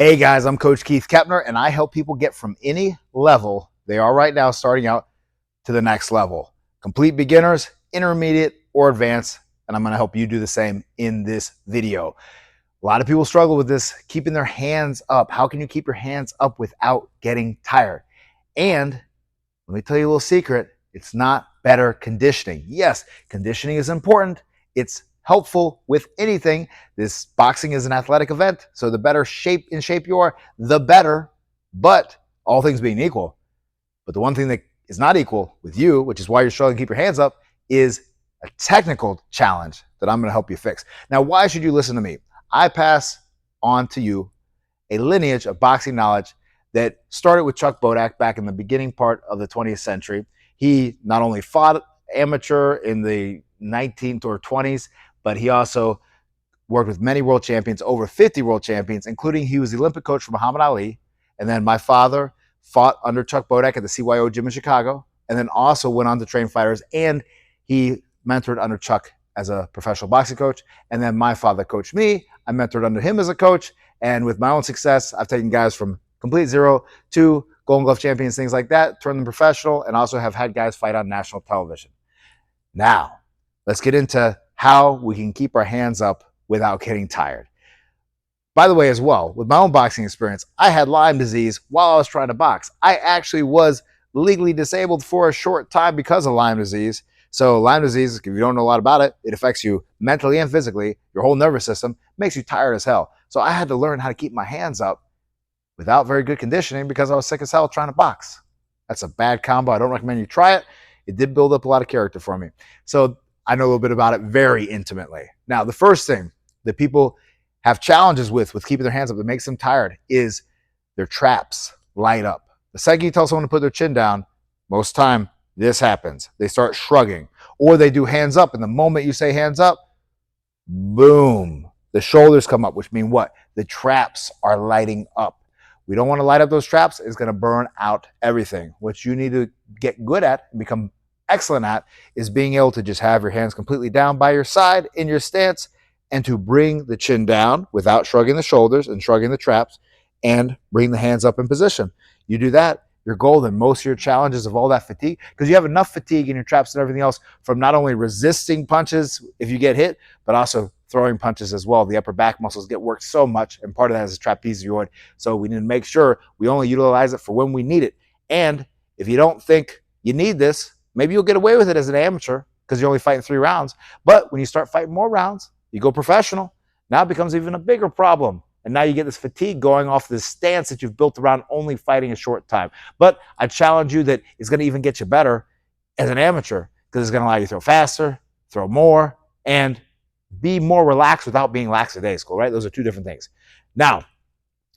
Hey guys, I'm Coach Keith Keppner, and I help people get from any level they are right now starting out to the next level. Complete beginners, intermediate, or advanced, and I'm going to help you do the same in this video. A lot of people struggle with this, keeping their hands up. How can you keep your hands up without getting tired? And let me tell you a little secret, it's not better conditioning. Yes, conditioning is important. It's helpful with anything. This boxing is an athletic event, so the better shape you are, the better. But all things being equal, but the one thing that is not equal with you, which is why you're struggling to keep your hands up, is a technical challenge that I'm going to help you fix. Now, why should you listen to me? I pass on to you a lineage of boxing knowledge that started with Chuck Bodak back in the beginning part of the 20th century. He not only fought amateur in the 19th or 20s, but he also worked with many world champions, over 50 world champions, including he was the Olympic coach for Muhammad Ali. And then my father fought under Chuck Bodak at the CYO gym in Chicago, and then also went on to train fighters, and he mentored under Chuck as a professional boxing coach. And then my father coached me. I mentored under him as a coach. And with my own success, I've taken guys from complete zero to Golden Glove champions, things like that, turned them professional, and also have had guys fight on national television. Now, let's get into how we can keep our hands up without getting tired. By the way, as well, with my own boxing experience, I had Lyme disease while I was trying to box. I actually was legally disabled for a short time because of Lyme disease. So Lyme disease, if you don't know a lot about it, it affects you mentally and physically, your whole nervous system, makes you tired as hell. So I had to learn how to keep my hands up without very good conditioning because I was sick as hell trying to box. That's a bad combo. I don't recommend you try it. It did build up a lot of character for me. So I know a little bit about it very intimately. Now, the first thing that people have challenges with keeping their hands up that makes them tired is their traps light up. The second you tell someone to put their chin down, most time this happens. They start shrugging, or they do hands up, and the moment you say hands up, boom, the shoulders come up, which mean what? The traps are lighting up. We don't want to light up those traps. It's going to burn out everything. What you need to get good at and become excellent at is being able to just have your hands completely down by your side in your stance, and to bring the chin down without shrugging the shoulders and shrugging the traps, and bring the hands up in position. You do that, you're golden. Most of your challenges of all that fatigue, because you have enough fatigue in your traps and everything else from not only resisting punches if you get hit, but also throwing punches as well. The upper back muscles get worked so much, and part of that is a trapezoid. So we need to make sure we only utilize it for when we need it. And if you don't think you need this, maybe you'll get away with it as an amateur because you're only fighting 3 rounds. But when you start fighting more rounds, you go professional, now it becomes even a bigger problem. And now you get this fatigue going off this stance that you've built around only fighting a short time. But I challenge you that it's going to even get you better as an amateur because it's going to allow you to throw faster, throw more, and be more relaxed without being lackadaisical, right? Those are 2 different things. Now,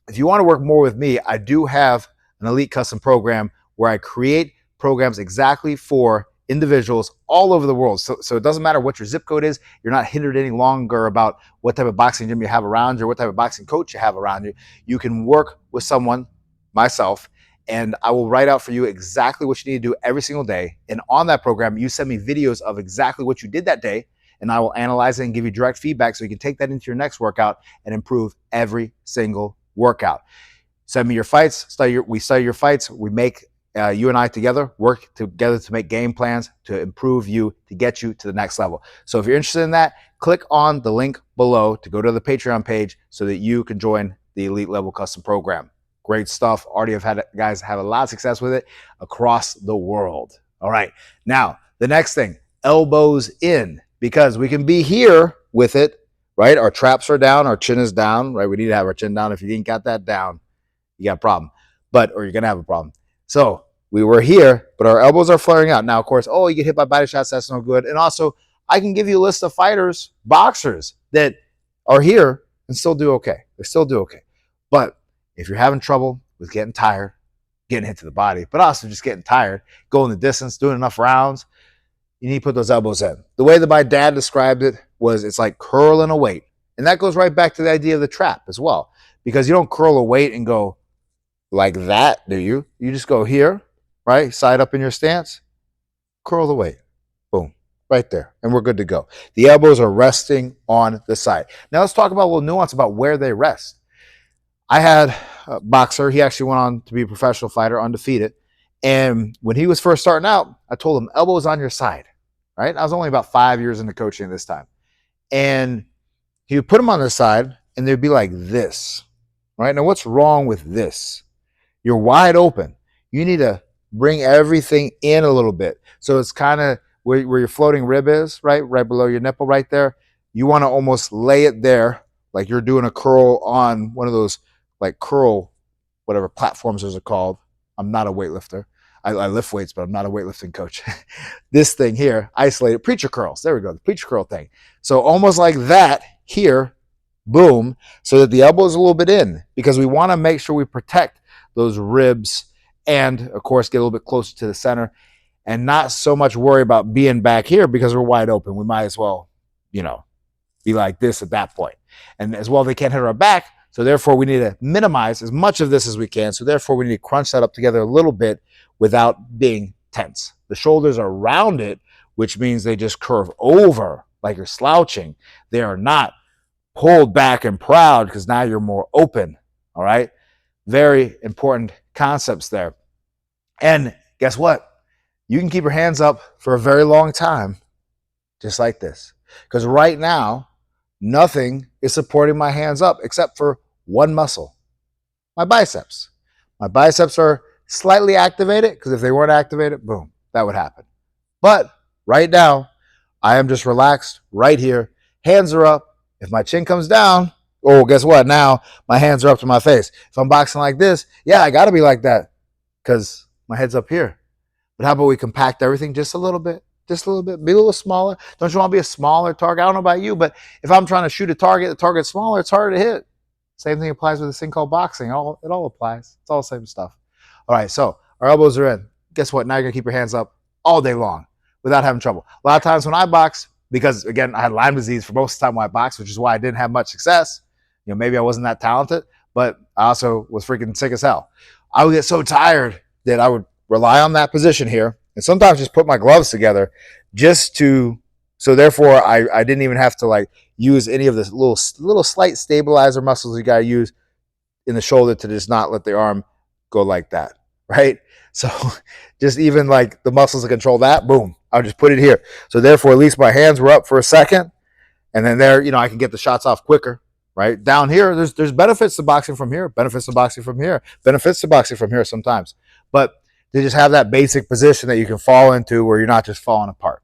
if you want to work more with me, I do have an elite custom program where I create programs exactly for individuals all over the world. So it doesn't matter what your zip code is. You're not hindered any longer about what type of boxing gym you have around you or what type of boxing coach you have around you. You can work with someone, myself, and I will write out for you exactly what you need to do every single day. And on that program, you send me videos of exactly what you did that day, and I will analyze it and give you direct feedback so you can take that into your next workout and improve every single workout. Send me your fights. We study your fights. We make you and I together work together to make game plans to improve you, to get you to the next level. So if you're interested in that, click on the link below to go to the Patreon page so that you can join the Elite Level Custom Program. Great stuff. Already have had guys have a lot of success with it across the world. All right. Now, the next thing, elbows in, because we can be here with it, right? Our traps are down, our chin is down, right? We need to have our chin down. If you ain't got that down, you got a problem, or you're going to have a problem. So we were here, but our elbows are flaring out. Now, of course, you get hit by body shots. That's no good. And also, I can give you a list of fighters, boxers that are here and still do okay. They still do okay. But if you're having trouble with getting tired, getting hit to the body, but also just getting tired, going the distance, doing enough rounds, you need to put those elbows in. The way that my dad described it was it's like curling a weight. And that goes right back to the idea of the trap as well. Because you don't curl a weight and go like that, do you? You just go here, right? Side up in your stance, curl the weight. Boom. Right there. And we're good to go. The elbows are resting on the side. Now let's talk about a little nuance about where they rest. I had a boxer. He actually went on to be a professional fighter, undefeated. And when he was first starting out, I told him, elbows on your side, right? I was only about 5 years into coaching this time. And he would put them on the side, and they'd be like this, right? Now, what's wrong with this? You're wide open. You need to bring everything in a little bit. So it's kind of where your floating rib is, right? Right below your nipple right there. You want to almost lay it there like you're doing a curl on one of those like curl, whatever platforms those are called. I'm not a weightlifter. I lift weights, but I'm not a weightlifting coach. This thing here, isolated preacher curls. There we go, the preacher curl thing. So almost like that here, boom, so that the elbow is a little bit in, because we want to make sure we protect those ribs and, of course, get a little bit closer to the center and not so much worry about being back here because we're wide open. We might as well, be like this at that point. And as well, they can't hit our back, so therefore we need to minimize as much of this as we can. So therefore we need to crunch that up together a little bit without being tense. The shoulders are rounded, which means they just curve over like you're slouching. They are not pulled back and proud because now you're more open, all right? Very important concepts there. And guess what? You can keep your hands up for a very long time, just like this. Because right now, nothing is supporting my hands up except for one muscle, my biceps. My biceps are slightly activated because if they weren't activated, boom, that would happen. But right now, I am just relaxed right here. Hands are up. If my chin comes down, oh, guess what? Now my hands are up to my face. If I'm boxing like this, yeah, I got to be like that because my head's up here. But how about we compact everything just a little bit? Just a little bit. Be a little smaller. Don't you want to be a smaller target? I don't know about you, but if I'm trying to shoot a target, the target's smaller, it's harder to hit. Same thing applies with this thing called boxing. It all applies. It's all the same stuff. All right, so our elbows are in. Guess what? Now you're going to keep your hands up all day long without having trouble. A lot of times when I box, because, again, I had Lyme disease for most of the time when I boxed, which is why I didn't have much success. Maybe I wasn't that talented, but I also was freaking sick as hell. I would get so tired that I would rely on that position here and sometimes just put my gloves together so therefore I didn't even have to like use any of the little slight stabilizer muscles you got to use in the shoulder to just not let the arm go like that, right? So just even like the muscles to control that, boom, I'll just put it here. So therefore, at least my hands were up for a second, and then there, I can get the shots off quicker, right? Down here, there's benefits to boxing from here, benefits to boxing from here, benefits to boxing from here sometimes. But they just have that basic position that you can fall into where you're not just falling apart.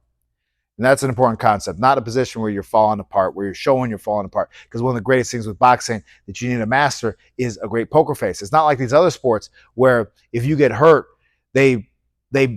And that's an important concept, not a position where you're falling apart, where you're showing you're falling apart. Because one of the greatest things with boxing that you need to master is a great poker face. It's not like these other sports where if you get hurt, they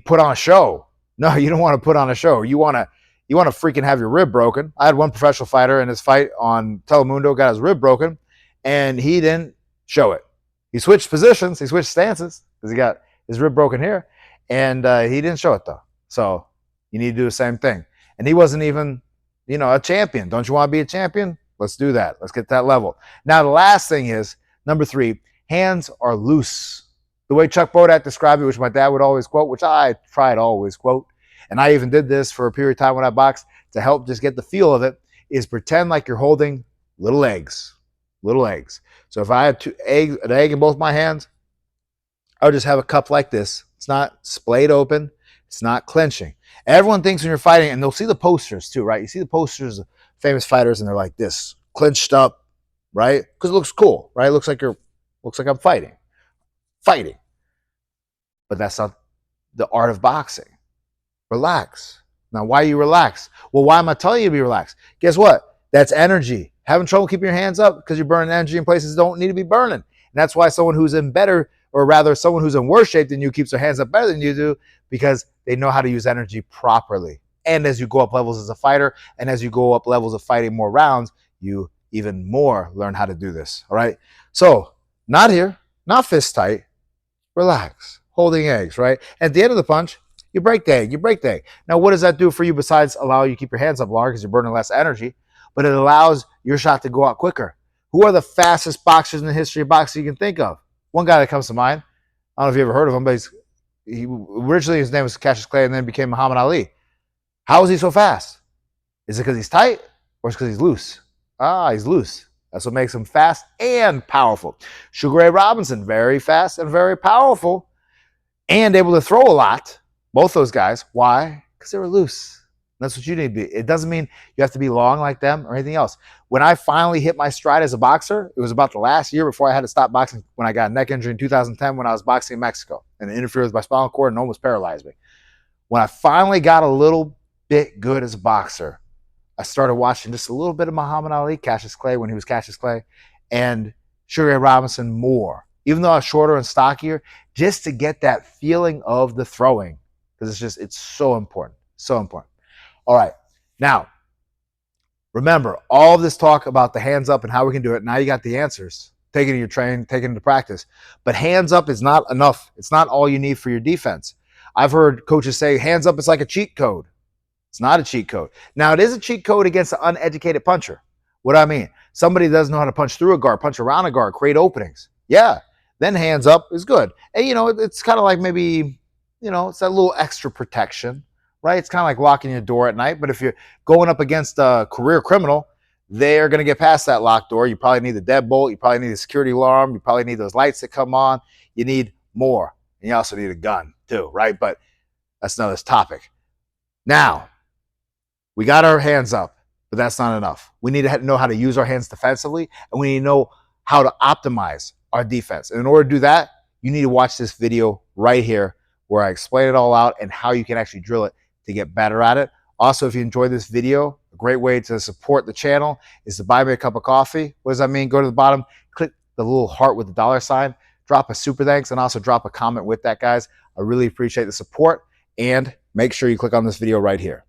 put on a show. No, you don't want to put on a show. You want to freaking have your rib broken. I had one professional fighter in his fight on Telemundo, got his rib broken, and he didn't show it. He switched positions, he switched stances because he got his rib broken here, and he didn't show it though. So you need to do the same thing. And he wasn't even, a champion. Don't you want to be a champion? Let's do that. Let's get that level. Now, the last thing is, number 3, hands are loose. The way Chuck Bodak described it, which my dad would always quote, which I try to always quote, and I even did this for a period of time when I boxed to help just get the feel of it, is pretend like you're holding little eggs. Little eggs. So if I had an egg in both my hands, I would just have a cup like this. It's not splayed open. It's not clenching. Everyone thinks when you're fighting, and they'll see the posters too, right? You see the posters of famous fighters, and they're like this, clenched up, right? Because it looks cool, right? It looks like I'm fighting. But that's not the art of boxing. Relax. Now, why you relax? Well, why am I telling you to be relaxed? Guess what? That's energy. Having trouble keeping your hands up because you're burning energy in places that don't need to be burning. And that's why someone who's in better, or rather someone who's in worse shape than you keeps their hands up better than you do, because they know how to use energy properly. And as you go up levels as a fighter, and as you go up levels of fighting more rounds, you even more learn how to do this, all right? So, not here, not fist tight, relax, holding eggs, right? At the end of the punch, you break the egg. Now, what does that do for you besides allow you to keep your hands up longer because you're burning less energy? But it allows your shot to go out quicker. Who are the fastest boxers in the history of boxing you can think of? One guy that comes to mind, I don't know if you ever heard of him, but originally his name was Cassius Clay and then became Muhammad Ali. How is he so fast? Is it because he's tight or is it because he's loose? He's loose. That's what makes them fast and powerful. Sugar Ray Robinson, very fast and very powerful and able to throw a lot. Both those guys. Why? Because they were loose. That's what you need to be. It doesn't mean you have to be long like them or anything else. When I finally hit my stride as a boxer, it was about the last year before I had to stop boxing when I got a neck injury in 2010 when I was boxing in Mexico and it interfered with my spinal cord and almost paralyzed me. When I finally got a little bit good as a boxer, I started watching just a little bit of Muhammad Ali, Cassius Clay when he was Cassius Clay, and Sugar Ray Robinson more. Even though I was shorter and stockier, just to get that feeling of the throwing, because it's so important, so important. All right, now, remember, all of this talk about the hands up and how we can do it, now you got the answers. Take it to your training, take it into practice. But hands up is not enough. It's not all you need for your defense. I've heard coaches say hands up is like a cheat code. It's not a cheat code. Now, it is a cheat code against an uneducated puncher. What do I mean? Somebody doesn't know how to punch through a guard, punch around a guard, create openings. Yeah, then hands up is good. And, it's kind of like maybe, it's that little extra protection, right? It's kind of like locking your door at night. But if you're going up against a career criminal, they're going to get past that locked door. You probably need the deadbolt. You probably need a security alarm. You probably need those lights that come on. You need more. And you also need a gun too, right? But that's another topic. Now, we got our hands up, but that's not enough. We need to know how to use our hands defensively, and we need to know how to optimize our defense. And in order to do that, you need to watch this video right here where I explain it all out and how you can actually drill it to get better at it. Also, if you enjoyed this video, a great way to support the channel is to buy me a cup of coffee. What does that mean? Go to the bottom, click the little heart with the $sign, drop a super thanks, and also drop a comment with that, guys. I really appreciate the support, and make sure you click on this video right here.